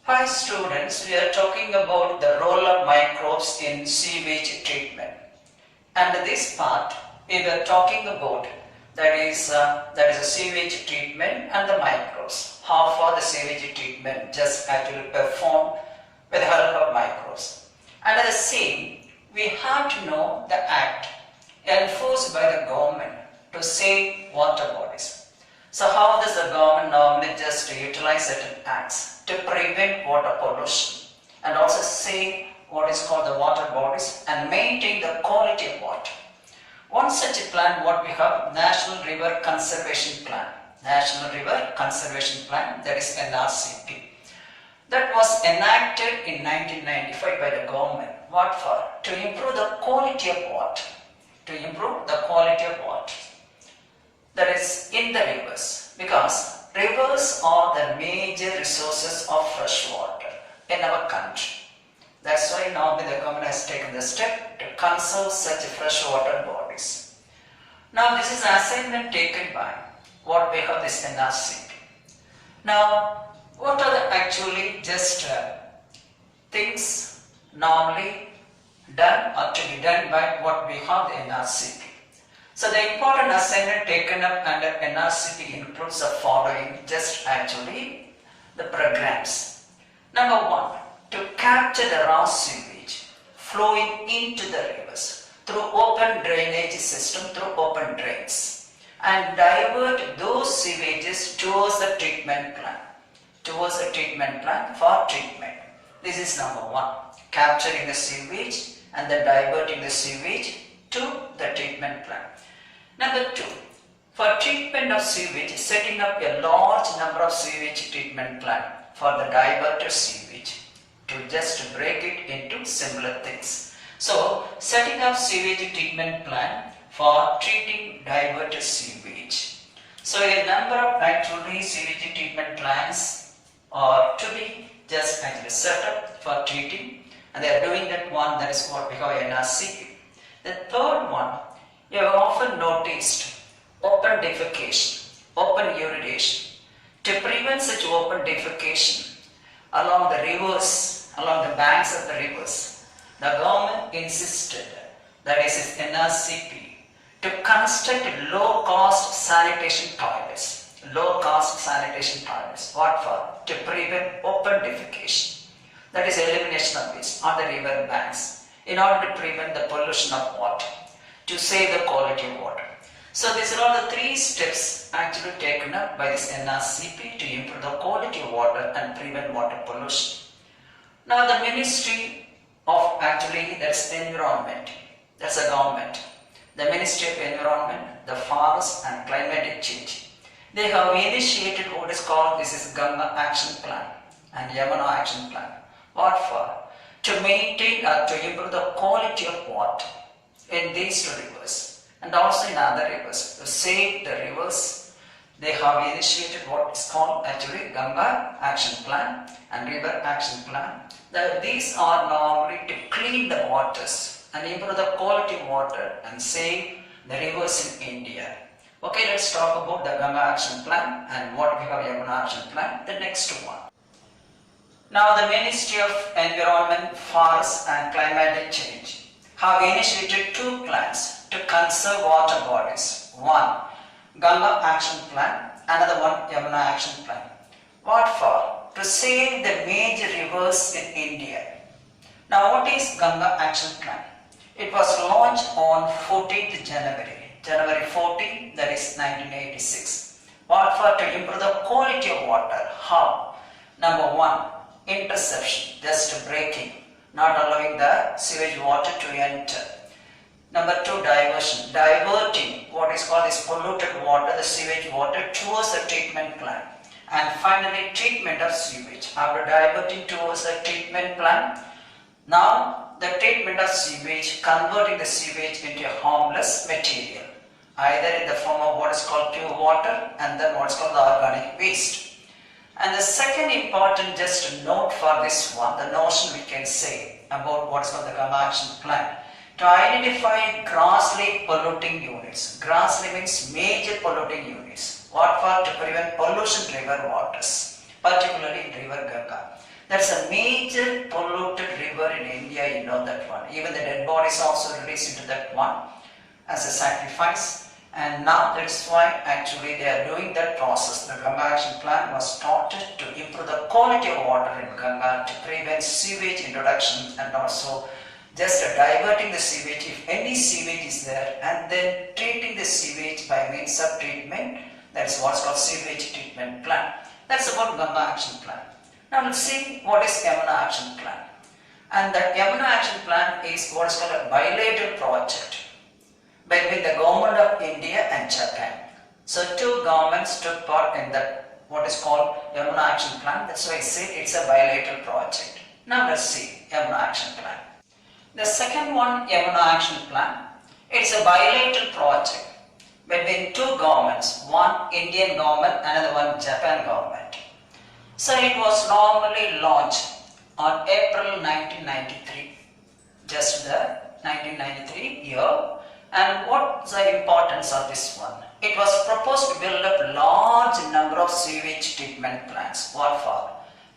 Hi students, we are talking about the role of microbes in sewage treatment. And this part we were talking about that is a sewage treatment and the microbes. How far the sewage treatment just actually performed with the help of microbes. And the same, we have to know the act enforced by the government to save water bodies. So how does the government normally just utilize certain acts to prevent water pollution and also save what is called the water bodies and maintain the quality of water? One such a plan what we have, National River Conservation Plan. National River Conservation Plan, that is NRCP. That was enacted in 1995 by the government. What for? To improve the quality of water. To improve the quality of water. That is in the rivers, because rivers are the major resources of fresh water in our country. That's why now the government has taken the step to conserve such freshwater bodies. Now this is an assignment taken by what we have this NRCP. Now what are the actually just things normally done or to be done by what we have the NRCP? So the important assignment taken up under NRCP includes the following, just actually the programs. Number one, to capture the raw sewage flowing into the rivers through open drainage system, through open drains, and divert those sewages towards the treatment plant, for treatment. This is number one, capturing the sewage and then diverting the sewage to the treatment plant. Number two, for treatment of sewage, setting up a large number of sewage treatment plant for the diverted sewage to just break it into similar things. So, setting up sewage treatment plant for treating diverted sewage. So, a number of actually sewage treatment plants are to be just actually set up for treating, and they are doing that one, that is what we call NRCP. The third one, you have often noticed open defecation, open urination. To prevent such open defecation along the rivers, along the banks of the rivers, the government insisted, that is NRCP, to construct low-cost sanitation toilets. Low-cost sanitation toilets. What for? To prevent open defecation. That is elimination of waste on the river banks in order to prevent the pollution of water, to save the quality of water. So these are all the three steps actually taken up by this NRCP to improve the quality of water and prevent water pollution. Now the Ministry of actually that's Environment, that's the government. The Ministry of Environment, the Forest and Climatic Change. They have initiated what is called, this is Govt Action Plan and Yamuna Action Plan. What for? To maintain or to improve the quality of water in these two rivers and also in other rivers. To save the rivers, they have initiated what is called actually Govt Action Plan and River Action Plan. These are normally to clean the waters and improve the quality of water and save the rivers in India. Okay, let's talk about the Govt Action Plan and what we have Yamuna Action Plan, the next one. Now the Ministry of Environment, Forest and Climatic Change have initiated two plans to conserve water bodies. One, Govt Action Plan, another one, Yamuna Action Plan. What for? To save the major rivers in India. Now what is Govt Action Plan? It was launched on 14th January 14, that is 1986. What for? To improve the quality of water. How? Number one, interception, just breaking, not allowing the sewage water to enter. Number two, diversion, diverting what is called this polluted water, the sewage water, towards the treatment plant. And finally, treatment of sewage. After diverting towards the treatment plant, now the treatment of sewage, converting the sewage into a harmless material, either in the form of what is called pure water and then what is called the organic waste. And the second important just note for this one, the notion we can say about what is called the Govt Action Plan, to identify grossly polluting units. Grossly means major polluting units. What for? To prevent pollution in river waters, particularly in river Ganga. That's a major polluted river in India, you know that one. Even the dead bodies also released into that one as a sacrifice. And now that's why actually they are doing that process. The Ganga Action Plan was started to improve the quality of water in Ganga, to prevent sewage introduction, and also just diverting the sewage if any sewage is there, and then treating the sewage by means of treatment. That's what's called sewage treatment plan. That's about Ganga Action Plan. Now let's see what is Yamuna Action Plan. And that Yamuna Action Plan is what is called a bilateral project between the government of India and Japan. So two governments took part in that what is called Yamuna Action Plan. That's why I said it's a bilateral project. Now let's see Yamuna Action Plan. The second one, Yamuna Action Plan, it's a bilateral project between two governments, one Indian government, another one Japan government. So it was normally launched on April 1993, just the 1993 year. And what's the importance of this one? It was proposed to build up large number of sewage treatment plants. What for?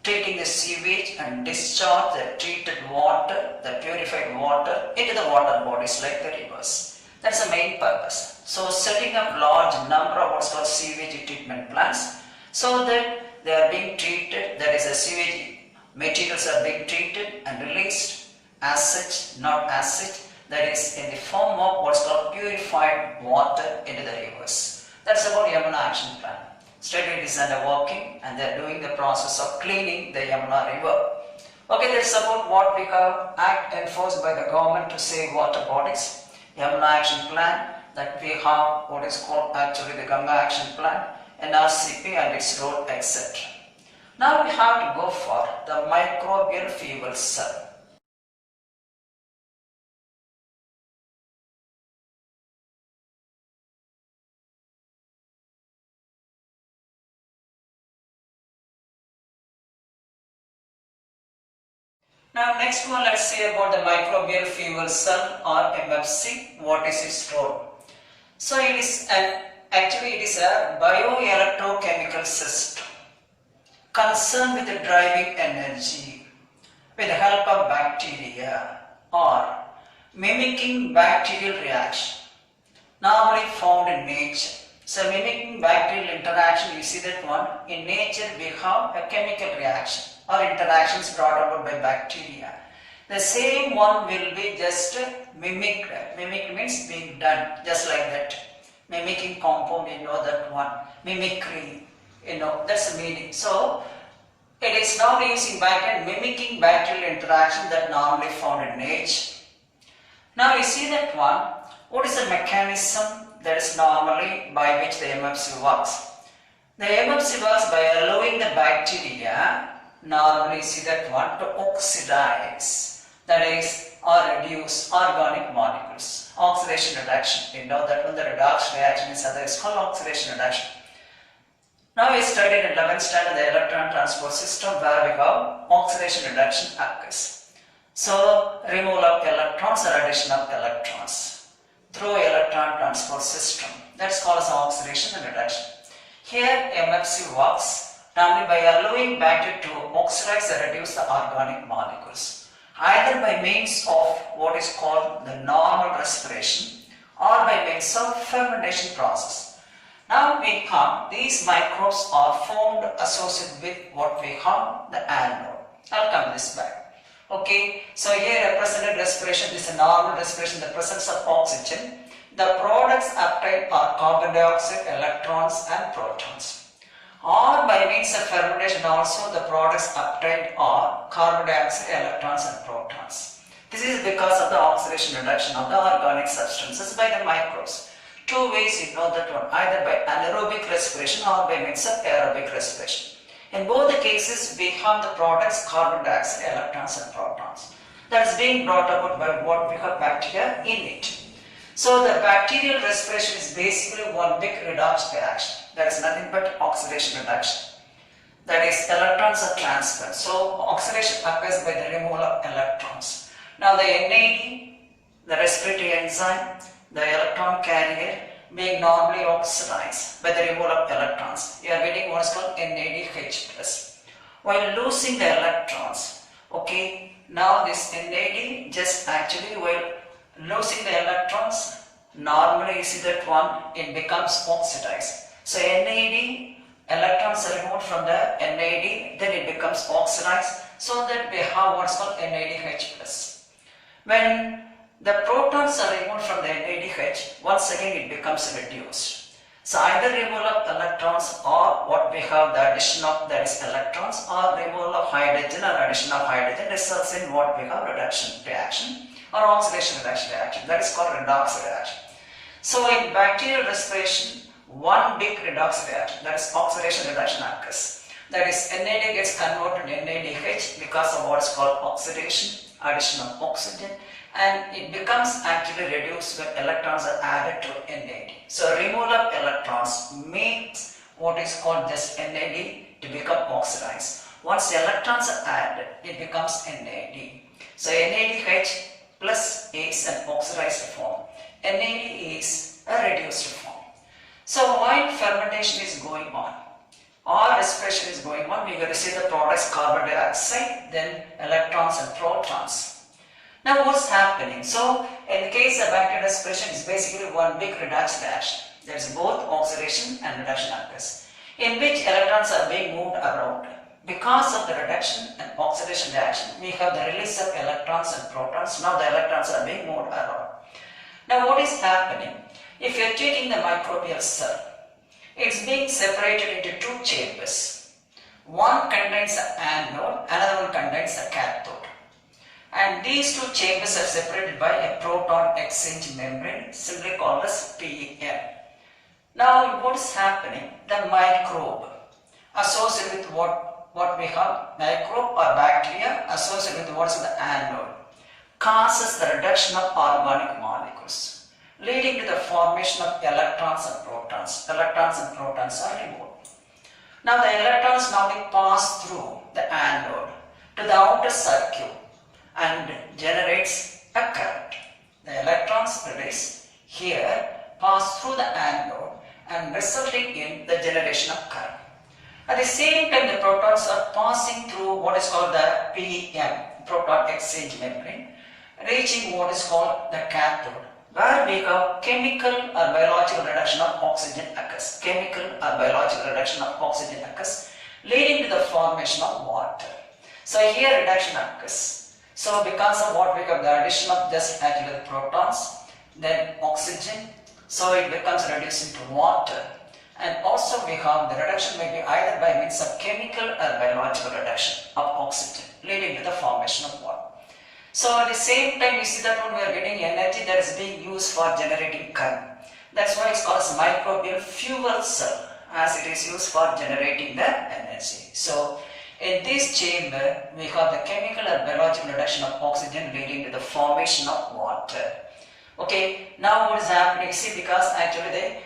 Treating the sewage and discharge the treated water, the purified water into the water bodies like the rivers. That's the main purpose. So setting up large number of what's called sewage treatment plants so that they are being treated, that is the sewage materials are being treated and released as such, not as such. That is in the form of what's called purified water into the rivers. That's about Yamuna Action Plan. Study is under working and they are doing the process of cleaning the Yamuna River. Okay, that's about what we have act enforced by the government to save water bodies. Yamuna Action Plan, that we have what is called actually the Ganga Action Plan, NRCP and its role, etc. Now we have to go for the microbial fuel cell. Now next one, let's see about the microbial fuel cell or MFC. What is its role? So it is actually it is a bioelectrochemical system concerned with the driving energy with the help of bacteria or mimicking bacterial reaction normally found in nature. So mimicking bacterial interaction, you see that one, in nature we have a chemical reaction or interactions brought about by bacteria. The same one will be just mimicked. Mimic means being done just like that. Mimicking compound, you know that one. Mimicry, you know, that's the meaning. So it is now using mimicking bacterial interaction that normally found in nature. Now you see that one. What is the mechanism that is normally by which the MFC works? The MFC works by allowing the bacteria, normally see that one, to oxidize, that is, or reduce organic molecules. Oxidation reduction, you know that one, the redox reaction is other, is called oxidation reduction. Now we studied in 11th standard the electron transport system where we have oxidation reduction occurs. So removal of electrons or addition of electrons through electron transport system. That's called as oxidation and reduction. Here MFC works normally by allowing bacteria to oxidize or reduce the organic molecules, either by means of what is called the normal respiration or by means of fermentation process. Now we have these microbes are formed associated with what we have the anode. I'll come this back. Okay, so here represented respiration is a normal respiration, the presence of oxygen. The products obtained are carbon dioxide, electrons and protons. Or by means of fermentation also the products obtained are carbon dioxide, electrons and protons. This is because of the oxidation reduction of the organic substances by the microbes. Two ways you know that one, either by anaerobic respiration or by means of aerobic respiration. In both the cases, we have the products carbon dioxide, electrons and protons. That is being brought about by what we have bacteria in it. So the bacterial respiration is basically one big redox reaction. That is nothing but oxidation reduction. That is, electrons are transferred. So oxidation occurs by the removal of electrons. Now the NAD, the respiratory enzyme, the electron carrier, being normally oxidized by the removal of electrons. You are getting what is called NADH+. while losing the electrons. Okay, now this NAD just actually while losing the electrons, normally you see that one, it becomes oxidized. So NAD, electrons are removed from the NAD, then it becomes oxidized, so that we have what's called NADH plus. When the protons are removed from the NADH, once again it becomes reduced. So either removal of electrons or what we have the addition of, that is electrons, or removal of hydrogen or addition of hydrogen results in what we have reduction reaction or oxidation reduction reaction, that is called redox reaction. So in bacterial respiration, one big redox reaction, that is oxidation reduction occurs. That is NAD gets converted to NADH because of what is called oxidation, addition of oxygen, and it becomes actually reduced when electrons are added to NAD. So removal of electrons makes what is called just NAD to become oxidized. Once the electrons are added, it becomes NAD. So NADH plus is an oxidized form. NAD is a reduced form. So while fermentation is going on, or respiration is going on, we will receive the products carbon dioxide, then electrons and protons. Now what's happening? So in the case of bacterial respiration, it's basically one big redox reaction. There's both oxidation and reduction occurs, in which electrons are being moved around. Because of the reduction and oxidation reaction, we have the release of electrons and protons. Now the electrons are being moved around. Now what is happening? If you are taking the microbial cell, it's being separated into two chambers. One contains an anode, another one contains a cathode. And these two chambers are separated by a proton exchange membrane, simply called as PEM. Now what is happening? The microbe associated with what we have, microbe or bacteria associated with what's the anode, causes the reduction of organic molecules, leading to the formation of electrons and protons. Electrons and protons are removed. Now the electrons now they pass through the anode to the outer circuit and generates a current. The electrons released here pass through the anode and resulting in the generation of current. At the same time, the protons are passing through what is called the PEM, proton exchange membrane, reaching what is called the cathode, where we have chemical or biological reduction of oxygen occurs. Chemical or biological reduction of oxygen occurs, leading to the formation of water. So here reduction occurs. So because of what we have the addition of just actually protons, then oxygen, so it becomes reduced into water. And also we have the reduction may be either by means of chemical or biological reduction of oxygen, leading to the formation of water. So at the same time, you see that when we are getting energy that is being used for generating current. That's why it's called as microbial fuel cell, as it is used for generating the energy. So in this chamber, we have the chemical or biological reduction of oxygen leading to the formation of water. Okay, now what is happening? See, because actually the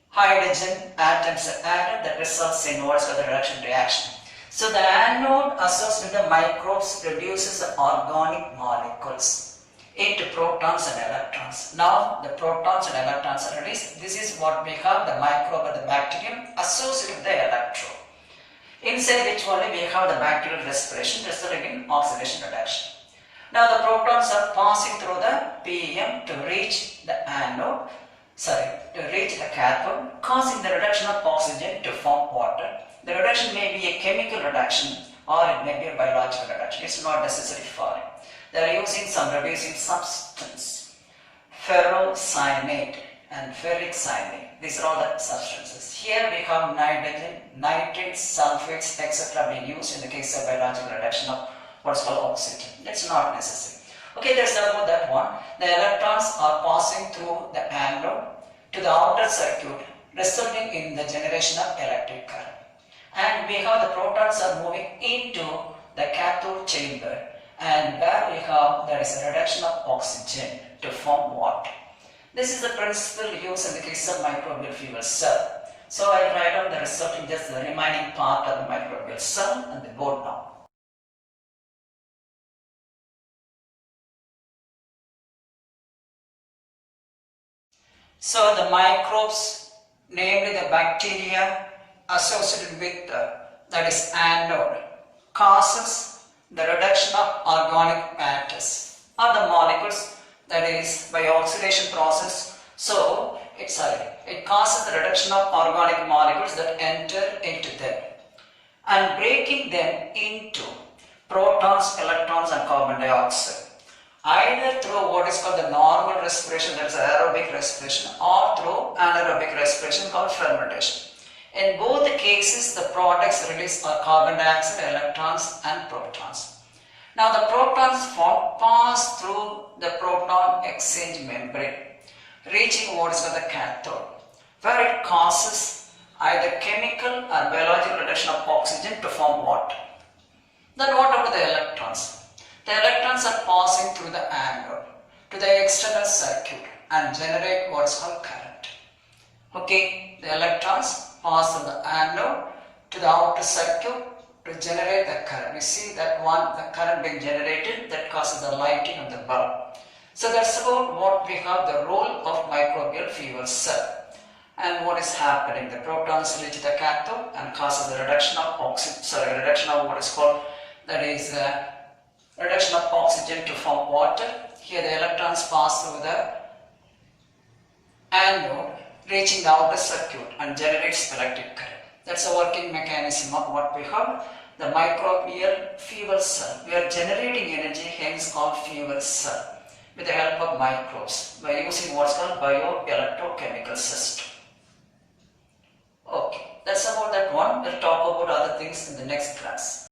hydrogen atoms are added, that results in what is called the reduction reaction. So the anode associated with the microbes produces the organic molecules into protons and electrons. Now the protons and electrons are released. This is what we have the microbe or the bacterium associated with the electrode. Inside which only we have the bacterial respiration resulting in oxidation reduction. Now the protons are passing through the PEM to reach the anode, to reach the cathode, causing the reduction of oxygen to form water. The reduction may be a chemical reduction or it may be a biological reduction. It's not necessary for it. They are using some reducing substance, ferrocyanate and ferric cyanate. These are all the substances. Here we have nitrogen, nitrates, sulfates, etc. being used in the case of biological reduction of what's called oxygen. It's not necessary. Okay, that's about that one. The electrons are passing through the anode to the outer circuit, resulting in the generation of electric current. And we have the protons are moving into the cathode chamber, and where we have there is a reduction of oxygen to form water. This is the principle used in the case of microbial fuel cell. So I write down the result in just the remaining part of the microbial cell on the board now. So the microbes, namely the bacteria associated with that is anode, causes the reduction of organic matters or the molecules, that is by oxidation process. So it causes the reduction of organic molecules that enter into them and breaking them into protons, electrons and carbon dioxide, either through what is called the normal respiration, that is aerobic respiration, or through anaerobic respiration called fermentation. In both the cases, the products released are carbon dioxide, electrons and protons. Now the protons pass through the proton exchange membrane, reaching what is called the cathode, where it causes either chemical or biological reduction of oxygen to form water. Then what about the electrons? The electrons are passing through the anode to the external circuit and generate what is called current. Okay, the electrons pass from the anode to the outer circuit to generate the current. You see that one, the current being generated, that causes the lighting of the bulb. So that's about what we have the role of microbial fuel cell. And what is happening? The protons reach the cathode and causes the reduction of reduction of what is called, that is reduction of oxygen to form water. Here the electrons pass through the anode, reaching the outer circuit and generates electric current. That's the working mechanism of what we have, the microbial fuel cell. We are generating energy, hence called fuel cell, with the help of microbes by using what's called bioelectrochemical system. Okay, that's about that one. We'll talk about other things in the next class.